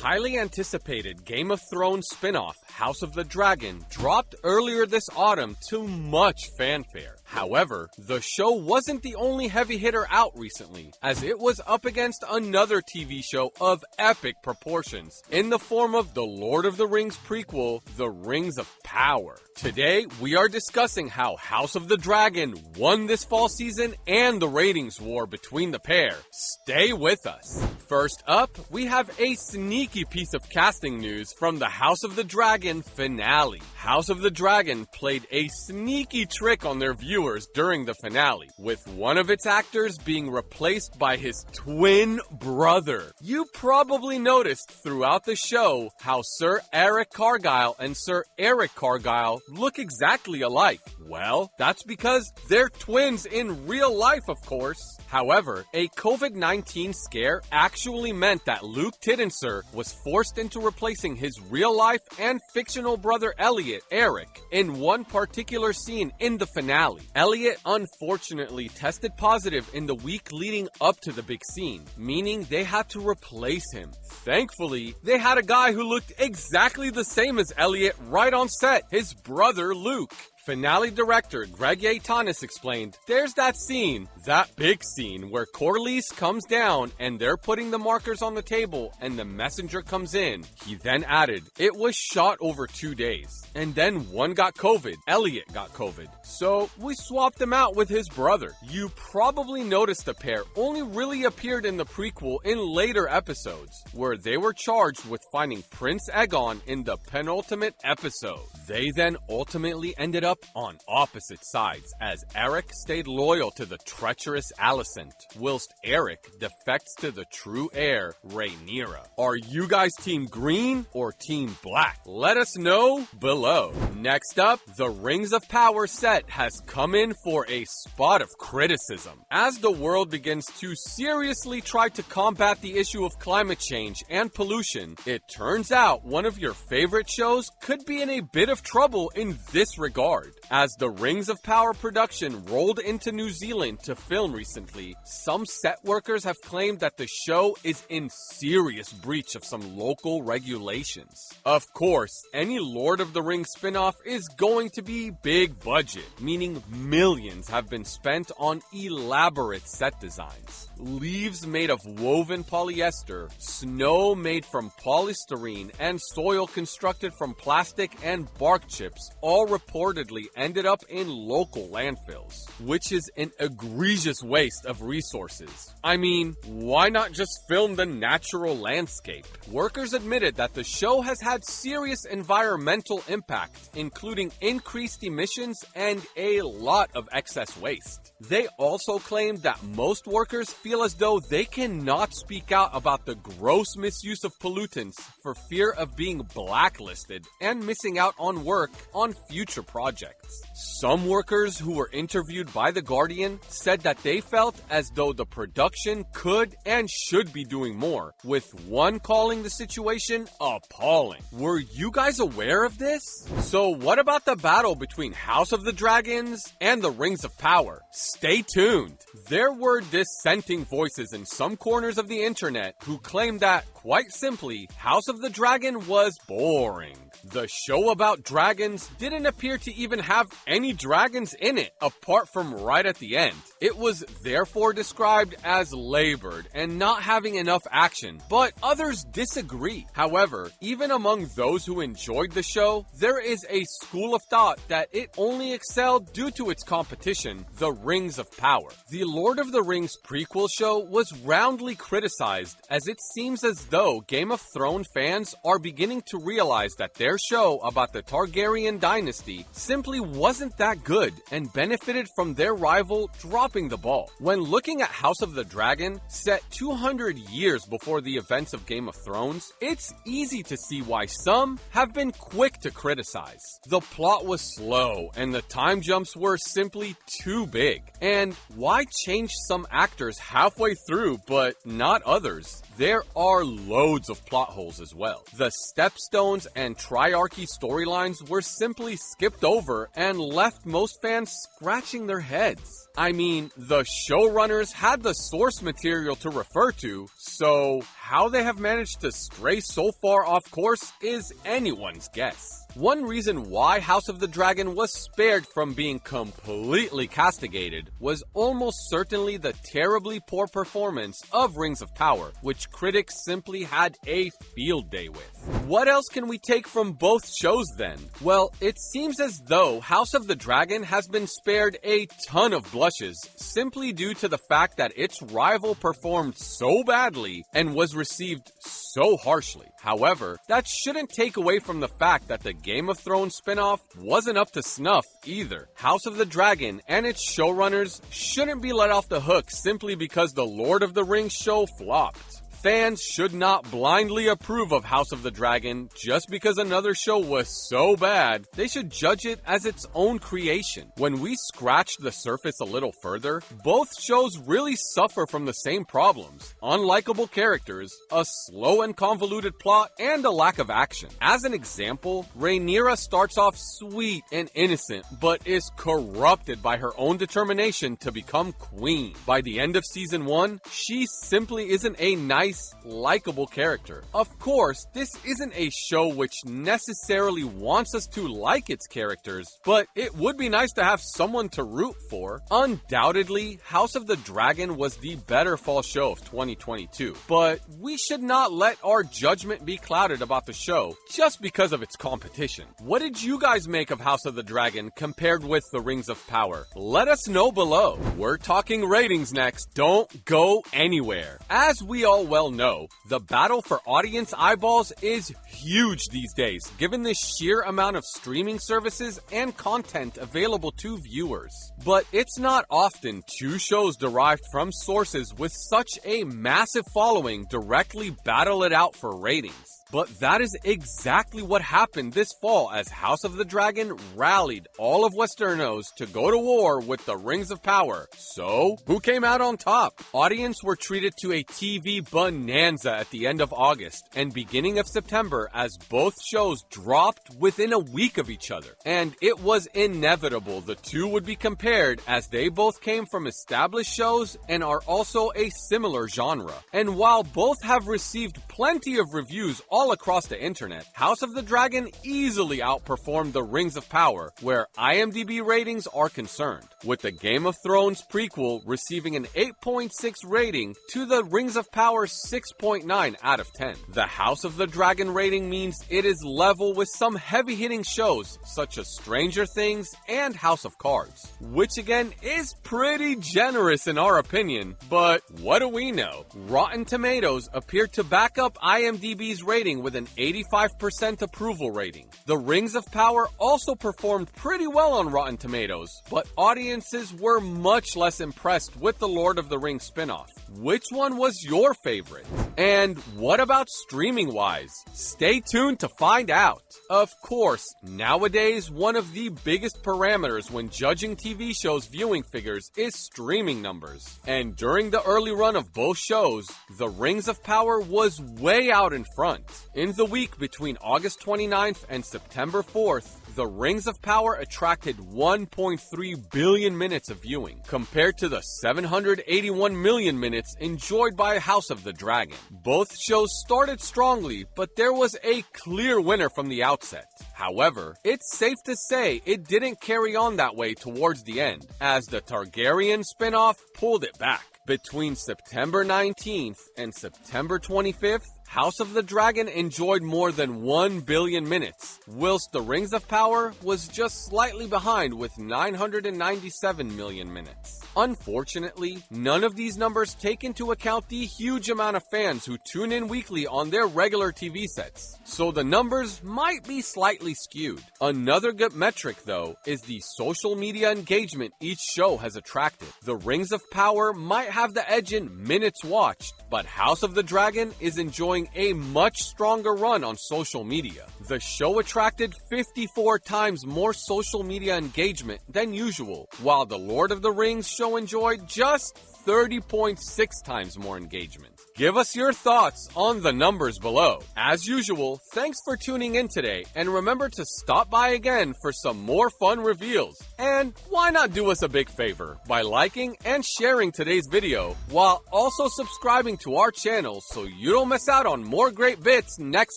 highly anticipated Game of Thrones spin-off, House of the Dragon, dropped earlier this autumn to much fanfare. However, the show wasn't the only heavy hitter out recently, as it was up against another TV show of epic proportions, in the form of the Lord of the Rings prequel, The Rings of Power. Today, we are discussing how House of the Dragon won this fall season and the ratings war between the pair. Stay with us. First up, we have a sneaky piece of casting news from the House of the Dragon finale. House of the Dragon played a sneaky trick on their viewers during the finale, with one of its actors being replaced by his twin brother. You probably noticed throughout the show how Sir Eric Cargyle and Sir Eric Cargyle look exactly alike. Well, that's because they're twins in real life, of course. However, a COVID-19 scare actually meant that Luke Tiddenser was forced into replacing his real-life and fictional brother Elliot, Eric, in one particular scene in the finale. Elliot unfortunately tested positive in the week leading up to the big scene, meaning they had to replace him. Thankfully, they had a guy who looked exactly the same as Elliot right on set, his brother Luke. Finale director Greg Yaitanis explained, "There's that scene, that big scene, where Corlys comes down and they're putting the markers on the table and the messenger comes in." He then added, "It was shot over 2 days. And then one got COVID. Elliot got COVID. So we swapped him out with his brother." You probably noticed the pair only really appeared in the prequel in later episodes, where they were charged with finding Prince Aegon in the penultimate episode. They then ultimately ended up on opposite sides, as Eric stayed loyal to the treacherous Alicent, whilst Eric defects to the true heir, Rhaenyra. Are you guys team green or team black? Let us know below. Next up, the Rings of Power set has come in for a spot of criticism. As the world begins to seriously try to combat the issue of climate change and pollution, it turns out one of your favorite shows could be in a bit of trouble in this regard. As the Rings of Power production rolled into New Zealand to film recently, some set workers have claimed that the show is in serious breach of some local regulations. Of course, any Lord of the Rings spin-off is going to be big budget, meaning millions have been spent on elaborate set designs. Leaves made of woven polyester, snow made from polystyrene, and soil constructed from plastic and bark chips all reportedly ended up in local landfills, which is an egregious waste of resources. I mean, why not just film the natural landscape? Workers admitted that the show has had serious environmental impact, including increased emissions and a lot of excess waste. They also claimed that most workers feel as though they cannot speak out about the gross misuse of pollutants for fear of being blacklisted and missing out on work on future projects. Some workers who were interviewed by The Guardian said that they felt as though the production could and should be doing more, with one calling the situation appalling. Were you guys aware of this? So what about the battle between House of the Dragons and the Rings of Power? Stay tuned. There were dissenting voices in some corners of the internet who claimed that, quite simply, House of the Dragon was boring. The show about dragons didn't appear to even have any dragons in it, apart from right at the end. It was therefore described as labored and not having enough action, but others disagree. However, even among those who enjoyed the show, there is a school of thought that it only excelled due to its competition, The Rings of Power. The Lord of the Rings prequel show was roundly criticized, as it seems as though Game of Thrones fans are beginning to realize that their show about the Targaryen dynasty simply wasn't that good and benefited from their rival dropping the ball. When looking at House of the Dragon, set 200 years before the events of Game of Thrones, it's easy to see why some have been quick to criticize. The plot was slow and the time jumps were simply too big. And why change some actors halfway through but not others? There are loads of plot holes as well. The Stepstones and Triarchy storylines were simply skipped over and left most fans scratching their heads. I mean, mean, the showrunners had the source material to refer to, so how they have managed to stray so far off course is anyone's guess. One reason why House of the Dragon was spared from being completely castigated was almost certainly the terribly poor performance of Rings of Power, which critics simply had a field day with. What else can we take from both shows then? Well, it seems as though House of the Dragon has been spared a ton of blushes simply due to the fact that its rival performed so badly and was received so harshly. However, that shouldn't take away from the fact that the Game of Thrones spinoff wasn't up to snuff either. House of the Dragon and its showrunners shouldn't be let off the hook simply because the Lord of the Rings show flopped. Fans should not blindly approve of House of the Dragon just because another show was so bad. They should judge it as its own creation. When we scratch the surface a little further, both shows really suffer from the same problems: unlikable characters, a slow and convoluted plot, and a lack of action. As an example, Rhaenyra starts off sweet and innocent, but is corrupted by her own determination to become queen. By the end of season 1, she simply isn't a nice, likable character. Of course, this isn't a show which necessarily wants us to like its characters, but it would be nice to have someone to root for. Undoubtedly, House of the Dragon was the better fall show of 2022, but we should not let our judgment be clouded about the show just because of its competition. What did you guys make of House of the Dragon compared with the Rings of Power? Let us know below. We're talking ratings next. Don't go anywhere. As we all well know, the battle for audience eyeballs is huge these days, given the sheer amount of streaming services and content available to viewers. But it's not often two shows derived from sources with such a massive following directly battle it out for ratings. But that is exactly what happened this fall as House of the Dragon rallied all of Westernos to go to war with the Rings of Power. So, who came out on top? Audience were treated to a TV bonanza at the end of August and beginning of September as both shows dropped within a week of each other. And it was inevitable the two would be compared as they both came from established shows and are also a similar genre. And while both have received plenty of reviews all across the internet, House of the Dragon easily outperformed the Rings of Power where IMDb ratings are concerned, with the Game of Thrones prequel receiving an 8.6 rating to the Rings of Power 6.9 out of 10. The House of the Dragon rating means it is level with some heavy-hitting shows such as Stranger Things and House of Cards, which again is pretty generous in our opinion, but what do we know? Rotten Tomatoes appeared to back up IMDb's rating with an 85% approval rating. The Rings of Power also performed pretty well on Rotten Tomatoes, but audiences were much less impressed with the Lord of the Rings spinoff. Which one was your favorite? And what about streaming-wise? Stay tuned to find out. Of course, nowadays, one of the biggest parameters when judging TV shows' viewing figures is streaming numbers. And during the early run of both shows, the Rings of Power was way out in front. In the week between August 29th and September 4th, the Rings of Power attracted 1.3 billion minutes of viewing, compared to the 781 million minutes enjoyed by House of the Dragon. Both shows started strongly, but there was a clear winner from the outset. However, it's safe to say it didn't carry on that way towards the end, as the Targaryen spinoff pulled it back. Between September 19th and September 25th, House of the Dragon enjoyed more than 1 billion minutes, whilst The Rings of Power was just slightly behind with 997 million minutes. Unfortunately, none of these numbers take into account the huge amount of fans who tune in weekly on their regular TV sets, so the numbers might be slightly skewed. Another good metric, though, is the social media engagement each show has attracted. The Rings of Power might have the edge in minutes watched, but House of the Dragon is enjoying a much stronger run on social media. The show attracted 54 times more social media engagement than usual, while the Lord of the Rings show enjoyed just 30.6 times more engagement. Give us your thoughts on the numbers below. As usual, thanks for tuning in today, and remember to stop by again for some more fun reveals. And why not do us a big favor by liking and sharing today's video, while also subscribing to our channel so you don't miss out on more great bits next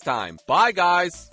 time. Bye guys!